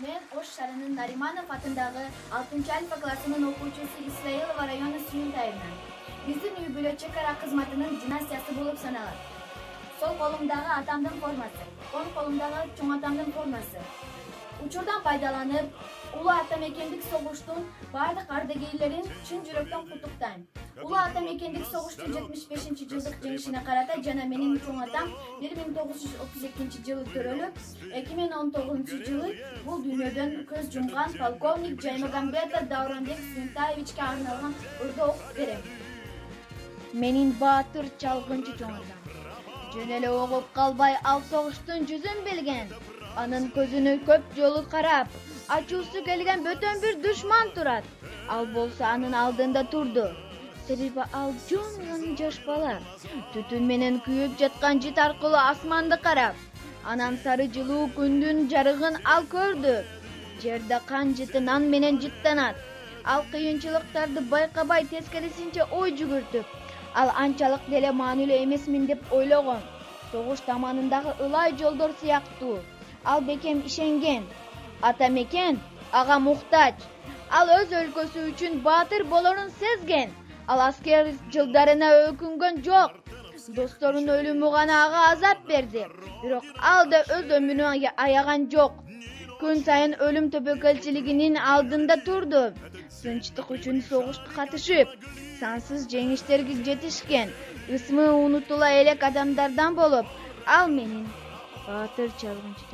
Men Oş şarının Narimanov atındağı 6. alfa klasının okuyucusu İsrailova rayonu Suyuntayev'den. Bizim üy bölöçek ara kızmatının dinastiyası bulup sanalar. Sol kolumdağı atamdın forması, on kolumdağı çoğ atamdın forması. Uçurdan faydalanıp, Ulu Atamekendik soğuştun, bardık ardageylerin çün jürökten kutuktayım. Ulu Atamekendik soğuştun 75. yıldık jengişine karata jana menin çoğ atam 1932 yılı törölüp, 2019 yılı bu dünyadan köz jumgan polkovnik Jaymagambeta Davronbek Suyuntayevичке arnalgan urdu okup berem. Menin batır çalgıncı çoğ atam. Jönele oğup kalbay al soğuştun жүзін bilgen. Anın közünü köp jolu karap, açusu kelgen bötön bir düşman turat. Al bolsa anın aldığında turdu. Sebebi al jon jaş bala. Tütün menen kүйüp жатқан жит аркылуу асманды карап. Anam sarı жылуу күндүн жарыгын al көрдü. Жерде кан жити нан менен жыттанат. Al кыйынчылыктарды байкабай тескериsince ой жүгүртүп. Al анчалык деле маанилүү эмесмин деп ойлогон. Согуш таманындагы ылай жолдор сыяктуу. Al bekem işengen. Atameken ağa muhtaç. Al öz өлкөсү үчүн батыр болорун сезген. Al asker жылдарына өкүнгөн жок. Досторун өлүмү гана ага азап берди. Бирок ал да өз өмүрүн аяган жок. Күн сайын өлүм төбөкөлчүлүгүнүн алдында турду. Тынчтык үчүн согушка катышып, сансыз жеңиштерге жетишкен. Ысмы унутула элек адамдардан болуп, ал менин батыр çalgıncı